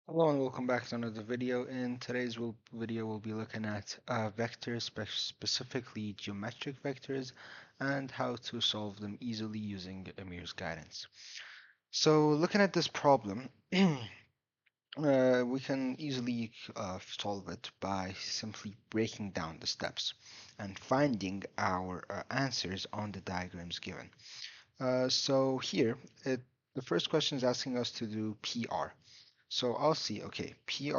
Hello and welcome back to another video. In today's video, we'll be looking at vectors, specifically geometric vectors, and how to solve them easily using Amir's guidance. So looking at this problem, we can easily solve it by simply breaking down the steps and finding our answers on the diagrams given. So here, the first question is asking us to do PR. So I'll see, okay, P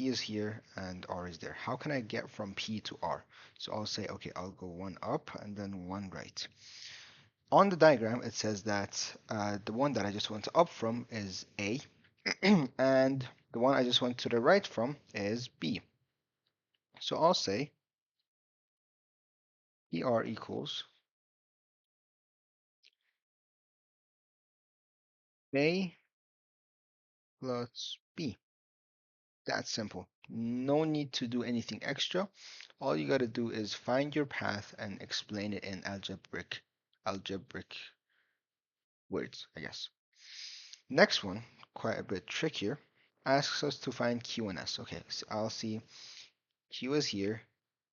is here and R is there. How can I get from P to R? So I'll say, okay, I'll go one up and then one right. On the diagram, it says that the one that I just went up from is A, and the one I just went to the right from is B. So I'll say PR equals A plus B. That's simple. No need to do anything extra. All you got to do is find your path and explain it in algebraic words, I guess. Next one, quite a bit trickier, asks us to find Q and S. Okay, so I'll see Q is here,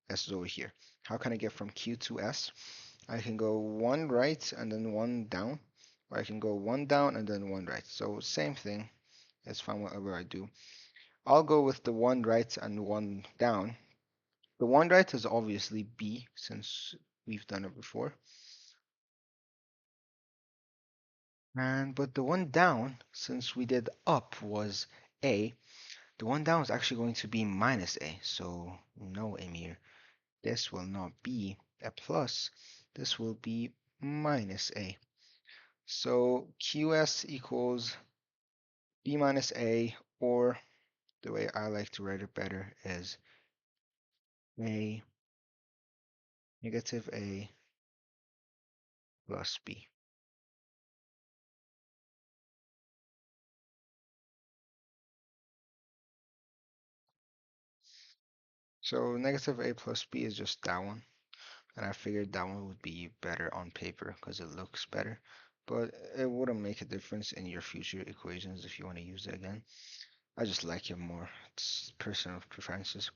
S is over here. How can I get from Q to S? I can go one right and then one down, or I can go one down and then one right. So same thing, it's fine whatever I do. I'll go with the one right and one down. The one right is obviously B, since we've done it before. But the one down, since we did up, was A. The one down is actually going to be minus A. So no, Amir, this will not be a plus. This will be minus A. So QS equals B minus A, or the way I like to write it better is A negative A plus B. So negative A plus B is just that one. And I figured that one would be better on paper because it looks better. But it wouldn't make a difference in your future equations if you want to use it again. I just like it more. It's personal preferences.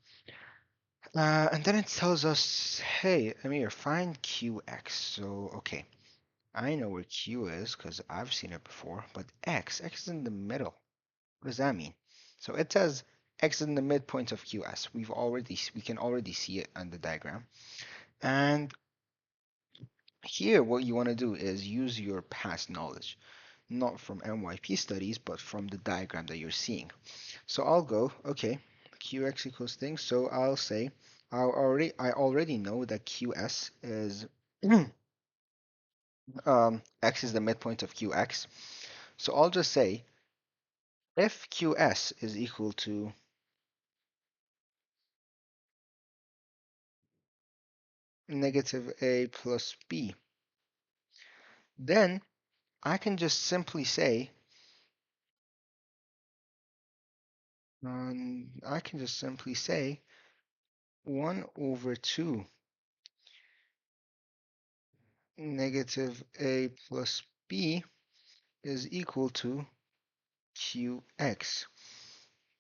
And then it tells us, hey, Amir, find QX. So, okay, I know where Q is because I've seen it before, but X is in the middle. What does that mean? So it says X is in the midpoint of QS. We can already see it on the diagram. And here, what you want to do is use your past knowledge, not from NYP studies, but from the diagram that you're seeing. So I'll go, okay, QX equals thing. So I'll say, I already know that QS is X is the midpoint of QX. So I'll just say if QS is equal to negative A plus B, then I can just simply say, I can just simply say 1 over 2 negative A plus B is equal to QX.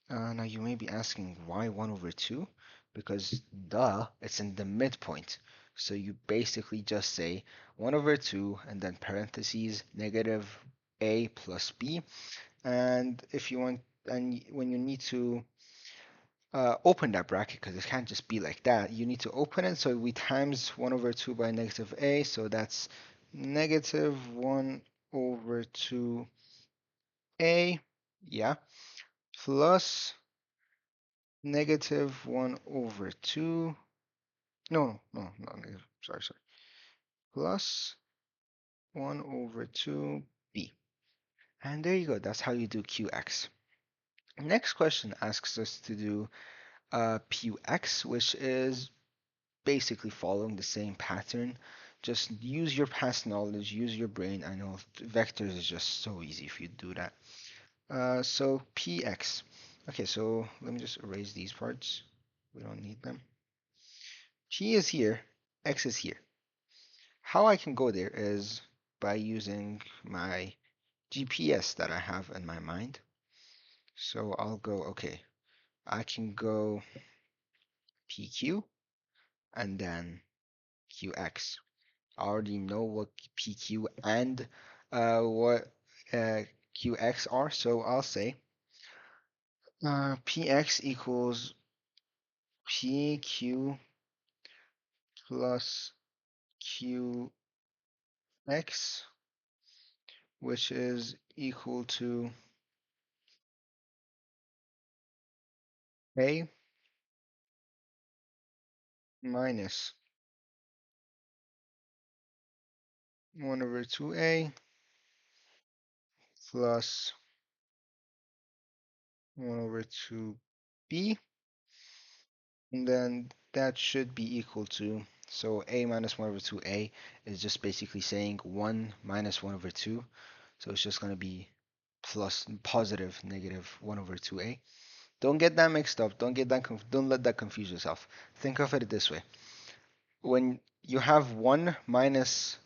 Now you may be asking why 1 over 2? Because duh, it's in the midpoint. So you basically just say 1 over 2 and then parentheses negative A plus B. And if you want, and when you need to open that bracket, because it can't just be like that, you need to open it. So we times 1 over 2 by negative A. So that's negative 1 over 2A, yeah, plus negative 1 over 2. No, negative, sorry. Plus 1 over 2B. And there you go. That's how you do QX. Next question asks us to do PUX, which is basically following the same pattern. Just use your past knowledge, use your brain. I know vectors is just so easy if you do that. So px. Okay, so let me just erase these parts. We don't need them. P is here, x is here. How I can go there is by using my GPS that I have in my mind. So I'll go, okay, I can go PQ and then QX. I already know what PQ and what QX are, so I'll say PX equals PQ plus QX, which is equal to A minus 1 over 2A plus 1 over 2B, and then that should be equal to, so A minus 1 over 2A is just basically saying 1 minus 1 over 2, so it's just going to be plus positive negative 1 over 2A. Don't get that mixed up. Don't let that confuse yourself. Think of it this way. When you have 1 minus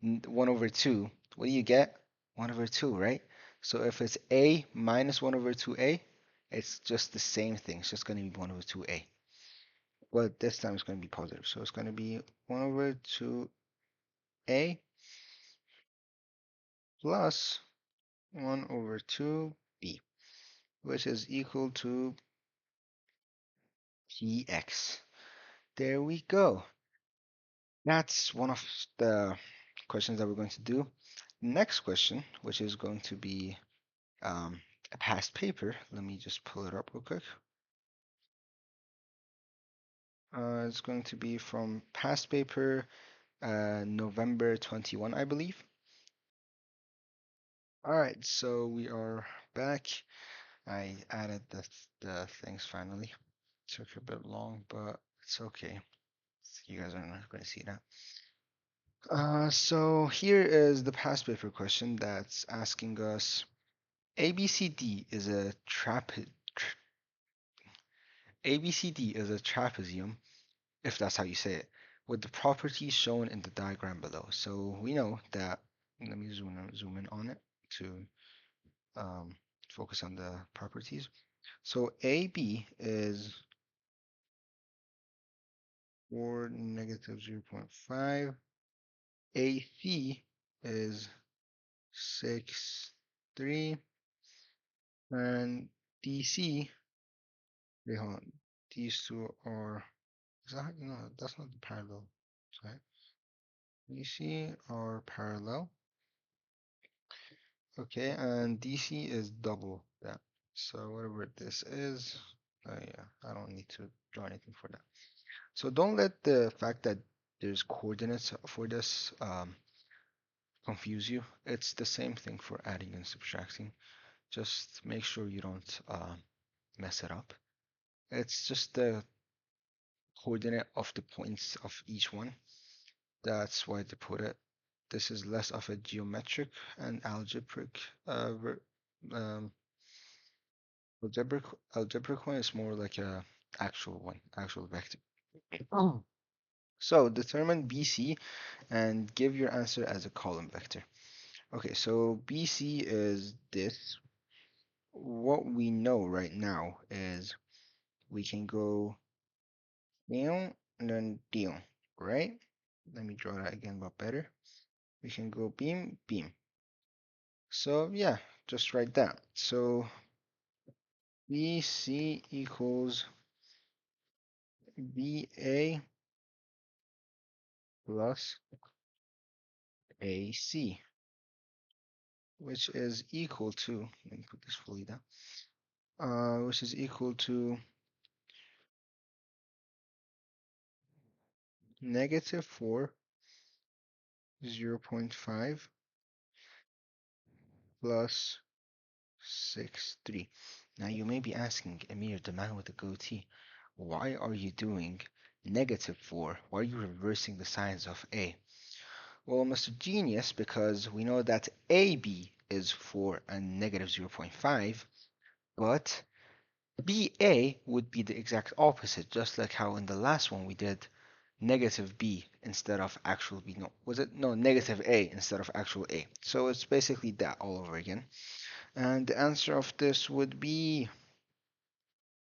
1 over 2, what do you get? 1 over 2, right? So if it's A minus 1 over 2A, it's just the same thing. It's just going to be 1 over 2A. But this time it's going to be positive. So it's going to be 1 over 2A plus 1 over 2B, which is equal to PX. There we go. That's one of the questions that we're going to do. Next question, which is going to be a past paper. Let me just pull it up real quick. It's going to be from past paper, November 21, I believe. All right, so we are back. I added the things finally. Took a bit long, but it's okay. You guys are not going to see that. So here is the past paper question that's asking us ABCD is a ABCD is a trapezium, if that's how you say it, with the properties shown in the diagram below. So we know that, let me zoom in on it to um, focus on the properties. So AB is 4, negative 0.5. AC is 6, 3. And DC, wait, hold on. These two are, is that, no, that's not the parallel, right? DC are parallel. Okay, and DC is double that. So whatever this is, yeah, I don't need to draw anything for that. So don't let the fact that there's coordinates for this confuse you. It's the same thing for adding and subtracting. Just make sure you don't mess it up. It's just the coordinate of the points of each one. That's why they put it. This is less of a geometric and um, algebraic one is more like a actual one, actual vector. Oh. So determine BC and give your answer as a column vector. Okay, so BC is this. What we know right now is we can go down and then down, right? Let me draw that again, but better. We can go beam, beam. So yeah, just write that. So BC equals BA plus AC, which is equal to, let me put this fully down, which is equal to negative 4, 0.5 plus 6, 3. Now you may be asking, Amir, the man with the goatee, why are you doing negative 4? Why are you reversing the signs of A? Well, Mr. Genius, because we know that AB is 4 and negative 0.5, but BA would be the exact opposite, just like how in the last one we did negative B instead of actual B. No, was it? No, negative A instead of actual A. So it's basically that all over again. And the answer of this would be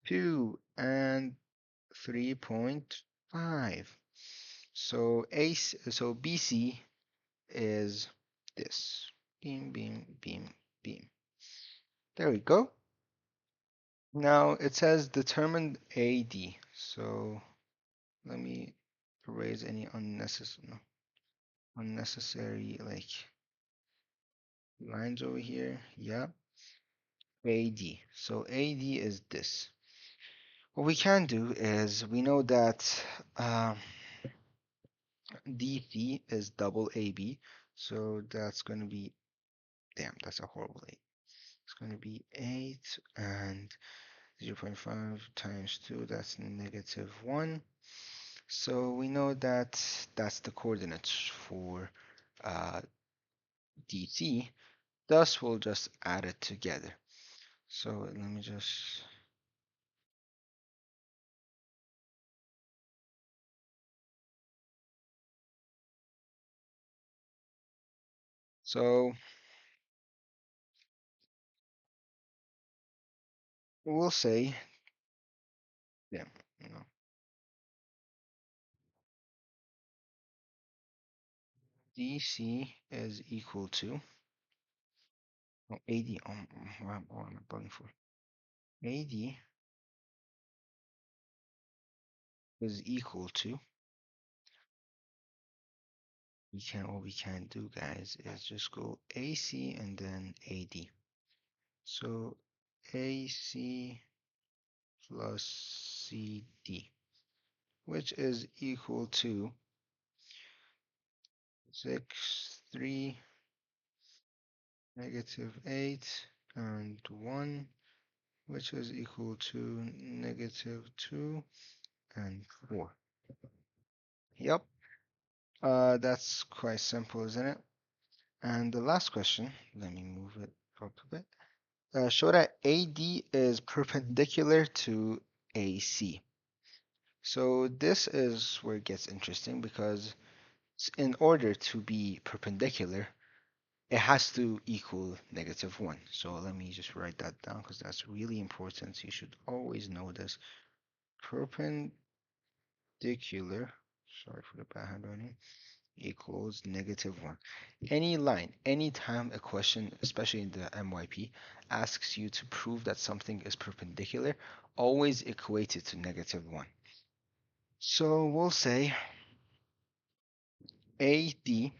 2 and 3.5. So BC is this. Beam, beam, beam, beam. There we go. Now it says determine AD. So let me erase any unnecessary like lines over here. Yep. AD. So AD is this. What we can do is we know that DC is double AB. So that's going to be, damn, that's a horrible 8. It's going to be 8 and 0.5 times 2, that's negative 1. So we know that that's the coordinates for uh, DC. Thus, we'll just add it together. So let me just. So we'll say, yeah, you know, DC is equal to, oh, AD, what am I bugging for? AD is equal to, what we can do, guys, is just go AC and then AD. So AC plus CD, which is equal to 6, 3, negative 8, and 1, which is equal to negative 2 and 4. Yep, that's quite simple, isn't it? And the last question, let me move it up a bit. Show that AD is perpendicular to AC. So this is where it gets interesting because in order to be perpendicular, it has to equal negative 1. So let me just write that down because that's really important. You should always know this. Perpendicular, sorry for the bad handwriting, equals negative 1. Any line, anytime a question, especially in the MYP, asks you to prove that something is perpendicular, always equate it to negative 1. So we'll say AD,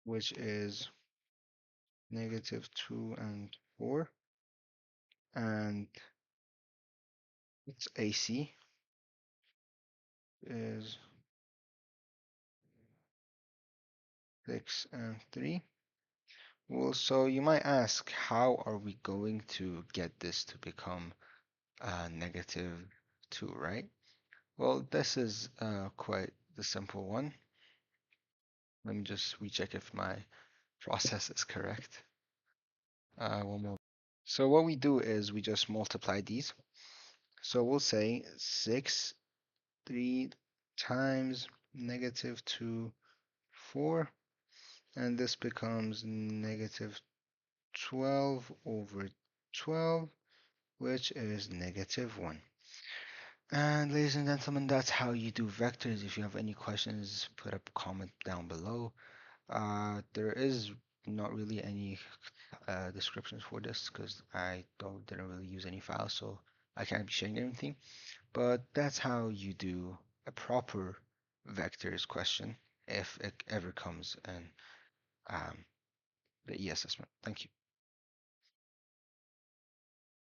which is negative 2 and 4, and its AC is 6 and 3. Well, so you might ask, how are we going to get this to become negative 2, right? Well, this is quite the simple one. Let me just recheck if my process is correct. One more. So what we do is we just multiply these. So we'll say 6, 3 times negative 2, 4, and this becomes negative 12 over 12, which is negative 1. And ladies and gentlemen, that's how you do vectors. If you have any questions, put a comment down below. There is not really any descriptions for this because didn't really use any files, so I can't be sharing anything. But that's how you do a proper vectors question if it ever comes in um, the E assessment. Thank you.